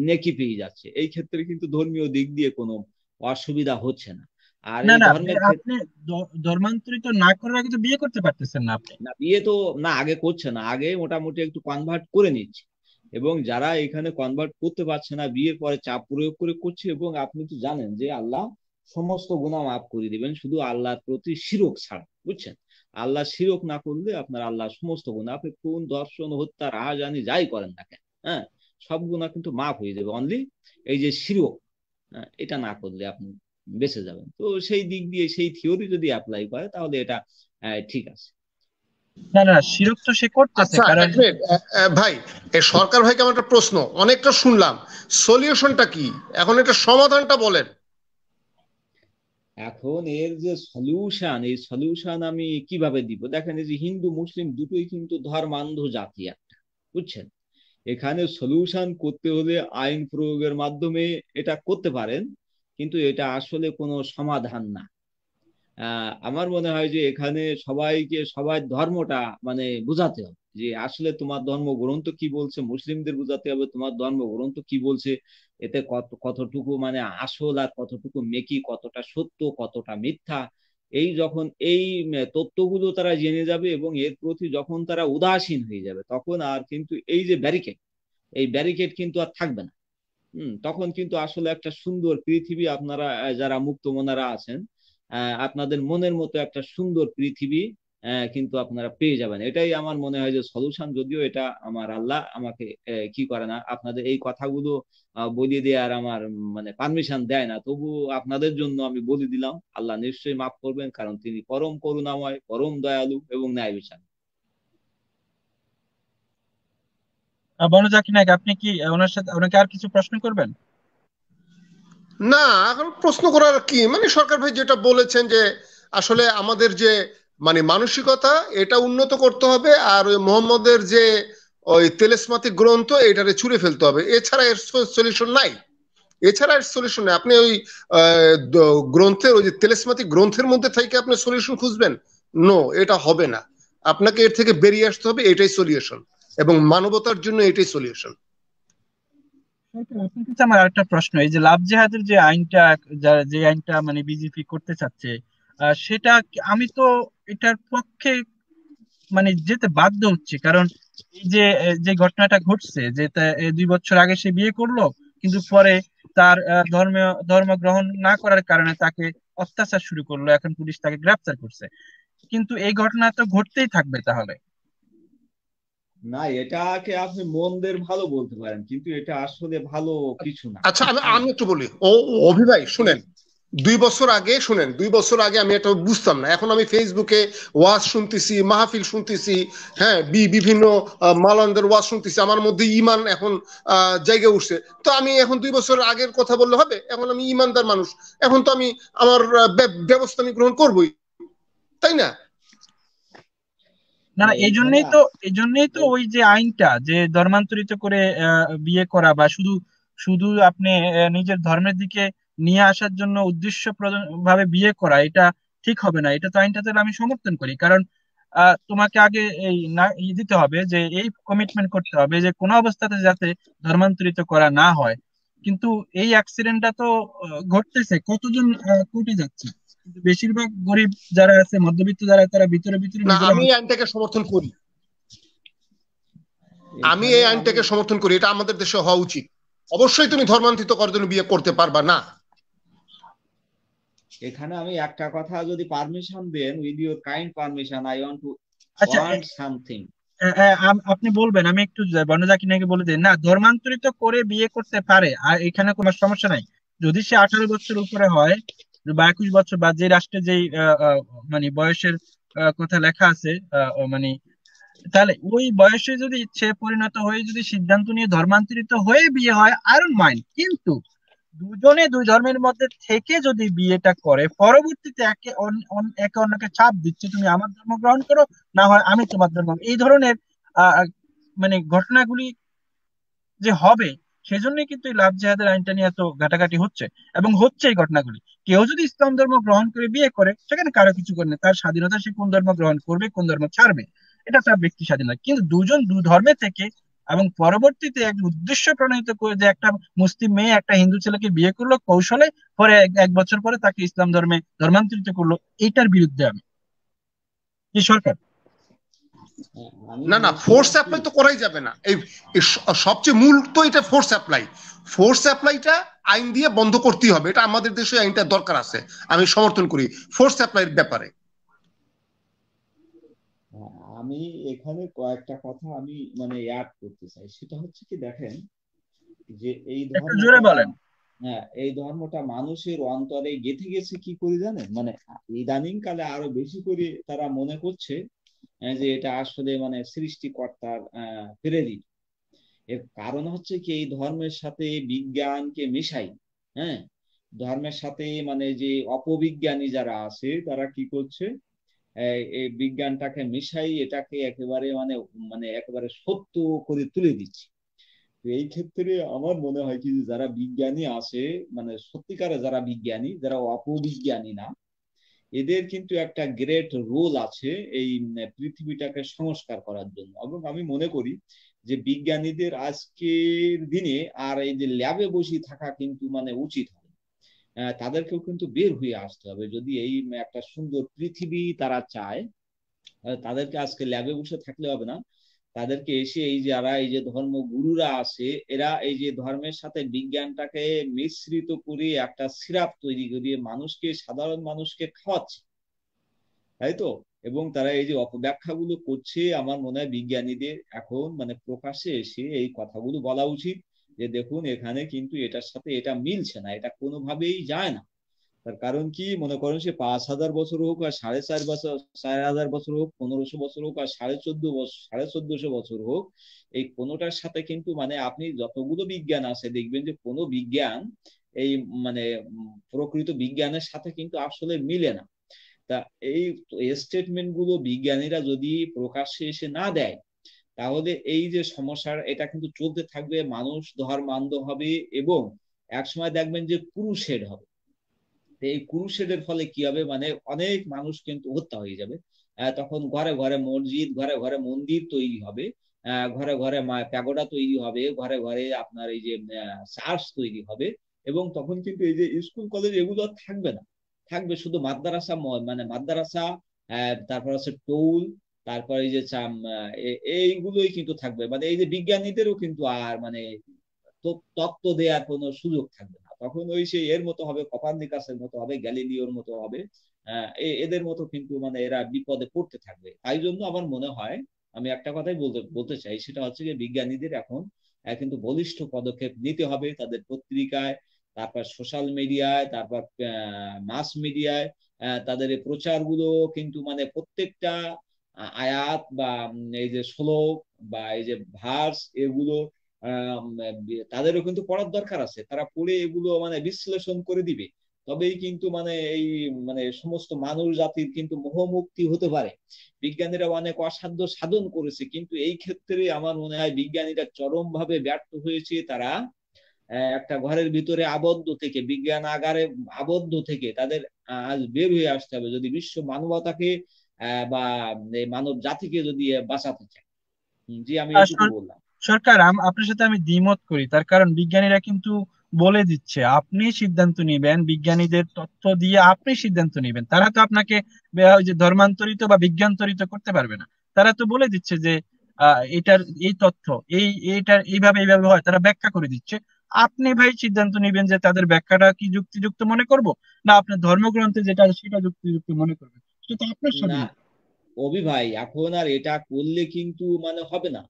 নেকি পেয়ে যাচ্ছে। এই ক্ষেত্রে কিন্তু ধর্মীয় দিক দিয়ে কোনো অসুবিধা হচ্ছে না। আর না এই না, ধর্মের ক্ষেত্রে আপনি ধর্মান্তরিত না করার আগে তো বিয়ে করতে পারতেছেন না আপনি। না, বিয়ে তো না আগে করছে না, আগে মোটামুটি একটু কনভার্ট করে নিচ্ছে। এবং যারা এখানে কনভার্ট করতে পারছে না, বিয়ের পরে চাপ প্রয়োগ করে করছে। এবং আপনি তো জানেন যে আল্লাহ সমস্ত গুনাহ মাফ করে দিবেন, শুধু আল্লাহর প্রতি শিরক ছাড়া, বুঝছেন? আল্লাহ শিরক না করলে আপনার আল্লাহ সমস্ত গুনাহ, আপনি খুন, ধর্ষণ, হত্যা, রাহাজানি যাই করেন না কেন, হ্যাঁ, সব গুনাহ কিন্তু মাফ হয়ে যাবে। অনলি এই যে শিরক, এটা না করলে আপনি বেঁচে যাবেন। তো সেই দিক দিয়ে সেই থিওরি যদি অ্যাপ্লাই করে, তাহলে এটা ঠিক আছে। না না, শিরক তো সে করতেছে, আচ্ছা, কারণ এক মিনিট ভাই, এই সরকার ভাইকে আমার একটা প্রশ্ন, অনেকটা শুনলাম, সলিউশনটা কি? এখন এটা সমাধানটা বলেন। এখন এর যে সলিউশন, এই সলিউশন আমি কিভাবে দিব? দেখেন, এই যে হিন্দু মুসলিম দুটোই কিন্তু ধর্মান্ধ জাতি একটা, বুঝছেন? এখানে সলিউশন করতে হলে আইন প্রয়োগের মাধ্যমে এটা করতে পারেন, কিন্তু এটা আসলে কোনো সমাধান না। আমার মনে হয় যে এখানে সবাইকে সবাই ধর্মটা মানে বুঝাতে হবে, যে আসলে তোমার ধর্মগ্রন্থ কি বলছে, মুসলিমদের বুঝাতে হবে তোমার ধর্মগ্রন্থ কি বলছে, এতে কতটুকু মানে আসল, আর কতটুকু মেকি, কতটা সত্য, কতটা মিথ্যা। এই যখন এই তথ্যগুলো তারা জেনে যাবে এবং এর প্রতি যখন তারা উদাসীন হয়ে যাবে, তখন আর কিন্তু এই যে ব্যারিকেড, এই ব্যারিকেড কিন্তু আর থাকবে না। তখন কিন্তু আসলে একটা সুন্দর পৃথিবী, আপনারা যারা মুক্তমনারা আছেন, আপনাদের মনের মতো একটা সুন্দর পৃথিবী কিন্তু আপনারা পেয়ে যাবেন। এটাই আমার মনে হয় যে সলিউশন। যদিও এটা আমার আল্লাহ আমাকে কি করে না, আপনাদের এই কথাগুলো বলিয়ে দেওয়ার আমার মানে পারমিশন দেয় না, তবু আপনাদের জন্য আমি বলে দিলাম। আল্লাহ নিশ্চয়ই মাফ করবেন, কারণ তিনি পরম করুণাময়, পরম দয়ালু এবং ন্যায় বিচার। বনু জাকির নায়ক, আপনি কি ওনার সাথে ওনাকে আর কিছু প্রশ্ন করবেন? না, এখন প্রশ্ন করার কি, মানে সরকার ভাই যেটা বলেছেন যে আসলে আমাদের যে মানে মানসিকতা, এটা উন্নত করতে হবে, আর ওই মোহাম্মদের যে ওই তেলেসমাতি গ্রন্থ, এটারে ছুঁড়ে ফেলতে হবে, এছাড়া এর সলিউশন নাই। এছাড়া এর সলিউশন নেই। আপনি ওই গ্রন্থের ওই যে তেলেসমাতি গ্রন্থের মধ্যে থেকে আপনি সলিউশন খুঁজবেন, নো, এটা হবে না। আপনাকে এর থেকে বেরিয়ে আসতে হবে, এটাই সলিউশন, এবং মানবতার জন্য এটাই সলিউশন। আপনার কাছে আমার আরেকটা প্রশ্ন, এই যে লাভ জেহাদের যে আইনটা, যে আইনটা মানে বিজেপি করতে চাচ্ছে, সেটা আমি তো এটার পক্ষে মানে যেতে বাধ্য হচ্ছে, কারণ এই যে যে ঘটনাটা ঘটছে যে 2 বছর আগে সে বিয়ে করলো, কিন্তু পরে তার ধর্ম গ্রহণ না করার কারণে তাকে অত্যাচার শুরু করলো, এখন পুলিশ তাকে গ্রেপ্তার করছে। কিন্তু এই ঘটনা তো ঘটতেই থাকবে তাহলে। না, এটাকে আপনি মন্দের ভালো বলতে পারেন, কিন্তু এটা আসলে ভালো কিছু না। আচ্ছা, আমি হ্যাঁ, আমি একটু বলি। অভি ভাই ঠিক শুনেন, আছে। 2 বছর আগে শুনেন, 2 বছর আগে আমি এটা বুঝতাম না, এখন আমি ফেসবুকে ওয়াজ শুনতেছি, মাহফিল শুনতেছি, হ্যাঁ, বিভিন্ন মালানদের ওয়াজ শুনতেছি, আমার মধ্যে ইমান এখন জায়গা উঠছে। তো আমি এখন 2 বছর আগের কথা বললে হবে? এখন আমি ইমানদার মানুষ, এখন তো আমি আমার ব্যবস্থা আমি গ্রহণ করবই, তাই না? না না, এই এইখানে জন্যই তো ওই যে আইনটা যে ধর্মান্তরিত করে বিয়ে করা বা শুধু শুধু আপনি নিজের ধর্মের দিকে নিয়ে আসার জন্য উদ্দেশ্য ভাবে বিয়ে করা, এটা ঠিক হবে না। এটা তো আইনটাতে আমি সমর্থন করি, কারণ তোমাকে আগে এই না দিতে হবে যে এই কমিটমেন্ট করতে হবে যে কোনো অবস্থাতে যাতে ধর্মান্তরিত করা না হয়। কিন্তু এই অ্যাক্সিডেন্টটা তো ঘটতেছে, কতজন কোর্টে যাচ্ছে, কিন্তু বেশিরভাগ গরিব যারা আছে, মধ্যবিত্ত যারা, তারা ভিতরে ভিতরে না, নিজেরা। আমি এই আইনটাকে সমর্থন করি, আমি এখানে এই আমি আইনটাকে সমর্থন করি, এটা আমাদের দেশে হওয়া উচিত। অবশ্যই তুমি ধর্মান্তরিত করার জন্য বিয়ে করতে পারবা না। এখানে আমি একটা কথা, যদি পারমিশন দেন, with your kind permission, I want to আচ্ছা, ওয়ান্ট সামথিং। আপনি বলবেন, আমি একটু বর্ণজাকি নাকি বলে দিই না, ধর্মান্তরিত করে বিয়ে করতে পারে, আর এখানে কোনো সমস্যা নাই। যদি সে 18 বছর উপরে হয় বা 21 বছর, বা যে রাষ্ট্রে যেই মানে বয়সের কথা লেখা আছে, মানে তাহলে ওই বয়সে যদি ইচ্ছে পরিণত হয়ে যদি সিদ্ধান্ত নিয়ে ধর্মান্তরিত হয়ে বিয়ে হয়, আই ডোন্ট মাইন্ড। কিন্তু দুজনে দুই ধর্মের মধ্যে থেকে যদি বিয়েটা করে, পরবর্তীতে একে অন্যকে চাপ দিচ্ছে, তুমি আমার ধর্ম গ্রহণ করো, না হয় আমি তোমার ধর্ম, এই ধরনের আহ আহ, মানে ঘটনাগুলি যে হবে, সেজন্যই কিন্তু এই লাভ জিহাদের আইনটা নিয়ে এত ঘাটাঘাটি হচ্ছে এবং হচ্ছে এই ঘটনাগুলি। কেউ যদি ইসলাম ধর্ম গ্রহণ করে বিয়ে করে, সেখানে কারো কিছু করে না, তার স্বাধীনতা, সে কোন ধর্ম গ্রহণ করবে কোন ধর্ম ছাড়বে, এটা তার ব্যক্তি স্বাধীনতা। কিন্তু দুজন দু ধর্মে থেকে এবং পরবর্তীতে এক উদ্দেশ্য প্রণীত করে যে একটা মুসলিম মেয়ে একটা হিন্দু ছেলেকে বিয়ে করলো কৌশলে, পরে এক বছর পরে তাকে ইসলাম ধর্মে ধর্মান্তরিত করলো, এইটার বিরুদ্ধে আমি। কি সরকার? আমি না না, ফোর্স বলছিলাম কি, অ্যাপ্লাই তো করাই যাবে না। এই সবচেয়ে মূল তো এটা ফোর্স অ্যাপ্লাই। ফোর্স অ্যাপ্লাইটা আইন দিয়ে বন্ধ করতেই হবে, এটা আমাদের দেশে আইনটা দরকার আছে, আমি সমর্থন করি ফোর্স অ্যাপ্লাইয়ের ব্যাপারে। আমি এখানে কয়েকটা কথা আমি মানে অ্যাড করতে চাই। সেটা হচ্ছে কি, দেখেন, যে এই একটু জোরে ধর্মটা, বলেন। হ্যাঁ, এই ধর্মটা মানুষের অন্তরে গেঁথে গেছে কি করে জানেন? মানে ইদানিং কালে আরো বেশি করে তারা মনে করছে যে এটা আসলে মানে সৃষ্টিকর্তার প্রেরিত। এর কারণ হচ্ছে কি, এই ধর্মের সাথে বিজ্ঞানকে মেশাই, হ্যাঁ, ধর্মের সাথে মানে যে অপবিজ্ঞানী যারা আছে তারা কি করছে, এই বিজ্ঞানটাকে মিশাই এটাকে একেবারে মানে মানে একেবারে সত্য করে তুলে দিচ্ছে। তো এই ক্ষেত্রে আমার মনে হয় কি, যে যারা বিজ্ঞানী আছে, মানে সত্যিকারে যারা বিজ্ঞানী, যারা অপবিজ্ঞানী না, এদের কিন্তু একটা গ্রেট রোল আছে এই পৃথিবীটাকে সংস্কার করার জন্য। এবং আমি মনে করি যে বিজ্ঞানীদের আজকের দিনে আর এই যে ল্যাবে বসে থাকা কিন্তু মানে উচিত হবে। তাদেরকেও কিন্তু বের হয়ে আসতে হবে, যদি এই একটা সুন্দর পৃথিবী তারা চায়। তাদেরকে আজকে ল্যাবে বসে থাকলে হবে না, তাদেরকে এসে এই যারা এই যে ধর্মগুরুরা আছে, এরা এই যে ধর্মের সাথে বিজ্ঞানটাকে মিশ্রিত করে একটা সিরাপ তৈরি করিয়ে মানুষকে, সাধারণ মানুষকে খাওয়াচ্ছে, তাই তো? এবং তারা এই যে অপব্যাখ্যাগুলো করছে, আমার মনে হয় বিজ্ঞানীদের এখন মানে প্রকাশ্যে এসে এই কথাগুলো বলা উচিত, যে দেখুন এখানে কিন্তু এটার সাথে এটা মিলছে না, এটা কোনোভাবেই যায় না। তার কারণ কি, মনে করেন সে 5,000 বছর হোক আর 4,500 4,000 বছর হোক, 1500 বছর হোক আর 14,500 1450 বছর হোক, এই কোনোটার সাথে কিন্তু মানে আপনি যতগুলো বিজ্ঞান আছে দেখবেন যে কোনো বিজ্ঞান এই মানে প্রকৃত বিজ্ঞানের সাথে কিন্তু আসলে মিলে না। তা এই স্টেটমেন্ট গুলো বিজ্ঞানীরা যদি প্রকাশ্যে এসে না দেয়, তাহলে এই যে সমস্যার এটা কিন্তু চলতে থাকবে, মানুষ ধর্মান্ধ হবে, এবং একসময় দেখবেন যে ক্রুসেড হবে। এই ক্রুসেডের ফলে কি হবে, মানে অনেক মানুষ কিন্তু হত্যা হয়ে যাবে। তখন ঘরে ঘরে মসজিদ, ঘরে ঘরে মন্দির তৈরি হবে, ঘরে ঘরে প্যাগোডা তৈরি হবে, ঘরে ঘরে আপনার এই যে চার্চ তৈরি হবে। এবং তখন কিন্তু এই যে স্কুল কলেজ এগুলো আর থাকবে না, থাকবে শুধু মাদ্রাসা, মানে মাদ্রাসা, তারপর আছে টোল, তারপরে এই যে এইগুলোই কিন্তু থাকবে, মানে এই যে বিজ্ঞানীদেরও কিন্তু আর মানে তত্ত্ব দেওয়ার কোনো সুযোগ থাকবে না, তখন ওই সেই এর মতো হবে, কপারনিকাসের মতো হবে, গ্যালিলিওর মতো হবে। এদের মতো কিন্তু মানে এরা বিপদে পড়তে থাকবে। তাই জন্য আমার মনে হয়, আমি একটা কথাই বলতে বলতে চাই, সেটা হচ্ছে যে বিজ্ঞানীদের এখন কিন্তু বলিষ্ঠ পদক্ষেপ নিতে হবে, তাদের পত্রিকায়, তারপর সোশ্যাল মিডিয়ায়, তারপর মাস মিডিয়ায় তাদের এই প্রচারগুলো কিন্তু মানে প্রত্যেকটা আয়াত বা এই যে শ্লোক বা এই যে ভার্স এগুলো আম, তাদেরও কিন্তু পড়ার দরকার আছে, তারা পড়ে এগুলো মানে বিশ্লেষণ করে দিবে, তবেই কিন্তু মানে এই মানে সমস্ত মানুষ জাতির কিন্তু মোহমুক্তি হতে পারে। বিজ্ঞানীরা অনেক অসাধ্য সাধন করেছে, কিন্তু এই ক্ষেত্রে আমার মনে হয় বিজ্ঞানীরা চরম ভাবে ব্যর্থ হয়েছে। তারা একটা ঘরের ভিতরে আবদ্ধ থেকে, বিজ্ঞান আগারে আবদ্ধ থেকে তাদের আজ বের হয়ে আসতে হবে, যদি বিশ্ব মানবতাকে বা এই মানব জাতিকে যদি বাঁচাতে চায়। জি, আমি আর এটুকু বললাম। সরকার আপনার সাথে আমি দ্বিমত করি, তার কারণ বিজ্ঞানীরা কিন্তু বলে দিচ্ছে আপনি সিদ্ধান্ত নিবেন, বিজ্ঞানীদের তথ্য দিয়ে আপনি সিদ্ধান্ত নিবেন। তারা তো আপনাকে ওই যে ধর্মান্তরিত বা বিজ্ঞান্তরিত করতে পারবে না। তারা তো বলে দিচ্ছে যে এটার এই তথ্য এইটার এইভাবে এইভাবে হয়, তারা ব্যাখ্যা করে দিচ্ছে। আপনি ভাই সিদ্ধান্ত নিবেন যে তাদের ব্যাখ্যাটা কি যুক্তিযুক্ত মনে করব, না আপনার ধর্মগ্রন্থে যেটা আছে সেটা যুক্তিযুক্ত মনে করবেন। সেটা তো আপনার না স্বাধীনতা। অভি ভাই, এখন আর এটা করলে কিন্তু মানে হবে না।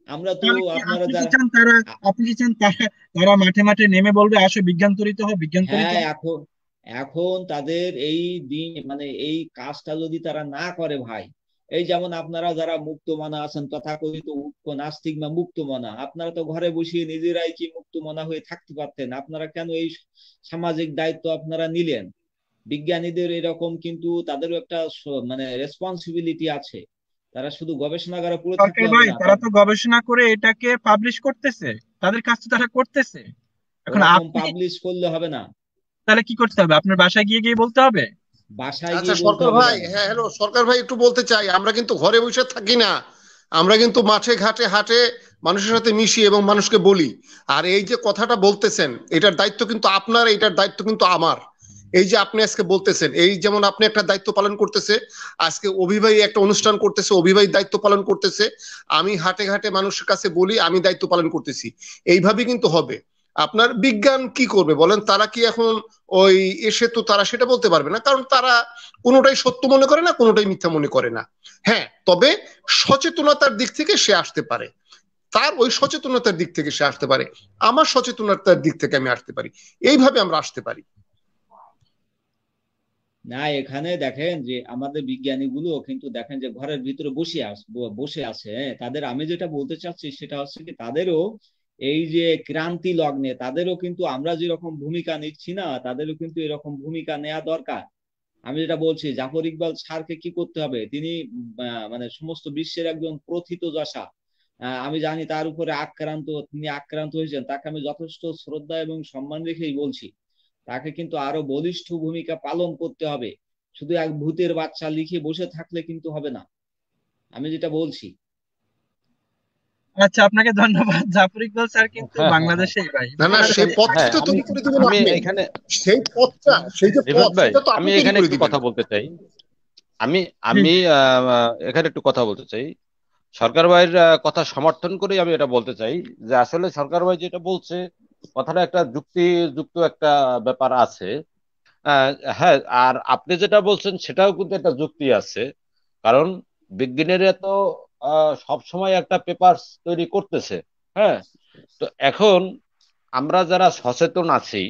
আমরা তো তাহলে কি আপনারা আপনি কি যারা চান তারা, আপনি কি চান তারা তারা মাঠে মাঠে নেমে বলবে আসো বিজ্ঞান্তরিত হও, বিজ্ঞান্তরিত হ্যাঁ, হও? এখন এখন তাদের এই দিন মানে এই কাজটা যদি তারা না করে ভাই, এই যেমন আপনারা যারা মুক্তমনা আছেন, তথাকথিত উগ্র নাস্তিক বা মুক্তমনা, আপনারা তো ঘরে বসিয়ে নিজেরাই কি মুক্তমনা হয়ে থাকতে পারতেন, আপনারা কেন এই সামাজিক দায়িত্ব আপনারা নিলেন? বিজ্ঞানীদের এরকম কিন্তু তাদেরও একটা মানে রেসপন্সিবিলিটি আছে, তারা শুধু গবেষণাগারে পড়ে থাকলে সরকার হবে ভাই, না। তারা তো গবেষণা করে এটাকে পাবলিশ করতেছে, তাদের কাজ তো তারা করতেছে। এখন ওরকম আপনি পাবলিশ করলে হবে না, তাহলে কি করতে হবে? আপনার বাসায় গিয়ে গিয়ে বলতে হবে? বাসায় আচ্ছা গিয়ে বলতে সরকার হবে ভাই, কেন? হ্যাঁ হ্যালো সরকার ভাই, একটু বলতে চাই, আমরা কিন্তু ঘরে বসে থাকি না, আমরা কিন্তু মাঠে ঘাটে হাটে মানুষের সাথে মিশি এবং মানুষকে বলি। আর এই যে কথাটা বলতেছেন, এটার দায়িত্ব কিন্তু আপনার, এটার দায়িত্ব কিন্তু আমার। এই যে আপনি আজকে বলতেছেন, এই যেমন আপনি একটা দায়িত্ব পালন করতেছে, আজকে অভিভাই একটা অনুষ্ঠান করতেছে, অভিভাই দায়িত্ব পালন করতেছে, আমি হাটে ঘাটে মানুষের কাছে বলি, আমি দায়িত্ব পালন করতেছি। এইভাবেই কিন্তু হবে। আপনার বিজ্ঞান কি করবে বলেন? তারা কি এখন ওই এসে তো তারা সেটা বলতে পারবে না, কারণ তারা কোনোটাই সত্য মনে করে না, কোনোটাই মিথ্যা মনে করে না। হ্যাঁ, তবে সচেতনতার দিক থেকে সে আসতে পারে, তার ওই সচেতনতার দিক থেকে সে আসতে পারে, আমার সচেতনতার দিক থেকে আমি আসতে পারি, এইভাবে আমরা আসতে পারি। না, এখানে দেখেন যে আমাদের বিজ্ঞানীগুলো কিন্তু দেখেন যে ঘরের ভিতরে বসে আছে, হ্যাঁ? তাদের, আমি যেটা বলতে চাচ্ছি সেটা হচ্ছে কি, তাদেরও এই যে ক্রান্তি লগ্নে তাদেরও কিন্তু আমরা যেরকম ভূমিকা নিচ্ছি না, তাদেরও কিন্তু এরকম ভূমিকা নেওয়া দরকার। আমি যেটা বলছি, জাফর ইকবাল স্যারকে কি করতে হবে, তিনি মানে সমস্ত বিশ্বের একজন প্রথিতযশা, আমি জানি তার উপরে তিনি আক্রান্ত হয়েছেন, তাকে আমি যথেষ্ট শ্রদ্ধা এবং সম্মান রেখেই বলছি, তাকে কিন্তু আরো বলিষ্ঠ ভূমিকা পালন করতে হবে। শুধু এক ভূতের বাচ্চা লিখে বসে থাকলে কিন্তু হবে না, আমি যেটা বলছি। আচ্ছা, আপনাকে ধন্যবাদ। জাফর ইকবাল স্যার কিন্তু হ্যাঁ, হ্যাঁ, হ্যাঁ, বাংলাদেশেই ভাই, না না, সেই বাংলাদেশে। পথটাই হ্যাঁ, তো আমি তৈরি করে দিবেন আমি আপনি। এখানে সেই পথটা, সেই যে রিফাত পথ, ভাই, সেটা তো আমি আপনি তৈরি এখানে করে একটু দিবেন। কথা বলতে চাই। আমি জি আমি জি। এখানে একটু কথা বলতে চাই। সরকার ভাইয়ের কথা সমর্থন করে আমি এটা বলতে চাই যে আসলে সরকার ভাই যেটা বলছে, কথাটা একটা যুক্তিযুক্ত একটা ব্যাপার আছে। আহ, হ্যাঁ, আর আপনি যেটা বলছেন সেটাও কিন্তু একটা যুক্তি আছে। কারণ বিজ্ঞানীরা তো সব সময় একটা পেপার তৈরি করতেছে। হ্যাঁ, তো এখন আমরা যারা সচেতন আছি,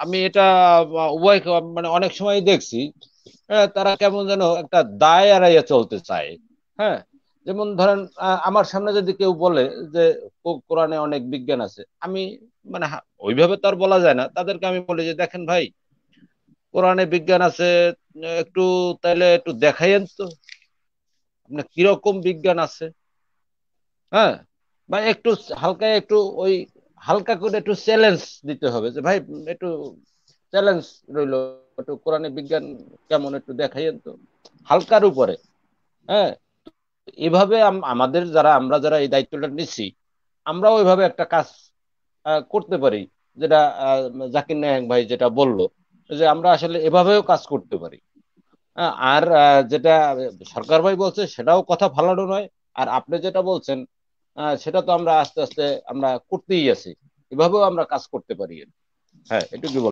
আমি এটা উভয় মানে অনেক সময় দেখছি, তারা কেমন যেন একটা দায় এড়াইয়া চলতে চায়। হ্যাঁ, যেমন ধরেন আমার সামনে যদি কেউ বলে যে কোরআনে অনেক বিজ্ঞান আছে, আমি মানে ওইভাবে তো আর বলা যায় না, তাদেরকে আমি বলি যে দেখেন ভাই, কোরআনে বিজ্ঞান আছে, একটু তাইলে একটু দেখাইয়েন তো আপনার কিরকম বিজ্ঞান আছে। হ্যাঁ, বা একটু হালকা একটু ওই হালকা করে একটু চ্যালেঞ্জ দিতে হবে যে ভাই, একটু চ্যালেঞ্জ রইলো, একটু কোরআনে বিজ্ঞান কেমন একটু দেখাইয়েন তো, হালকার উপরে। হ্যাঁ, এভাবে আমাদের যারা আমরা যারা এই দায়িত্বটা নিচ্ছি, আমরা ওইভাবে একটা কাজ করতে পারি, যেটা জাকির নায়েক ভাই যেটা বললো, যে আমরা আসলে এভাবেও কাজ করতে পারি। আর যেটা সরকার ভাই বলছে সেটাও কথা ভালো নয়। আর আপনি যেটা বলছেন সেটা তো আমরা আস্তে আস্তে আমরা করতেই আছি, এভাবেও আমরা কাজ করতে পারি। হ্যাঁ, এটুকু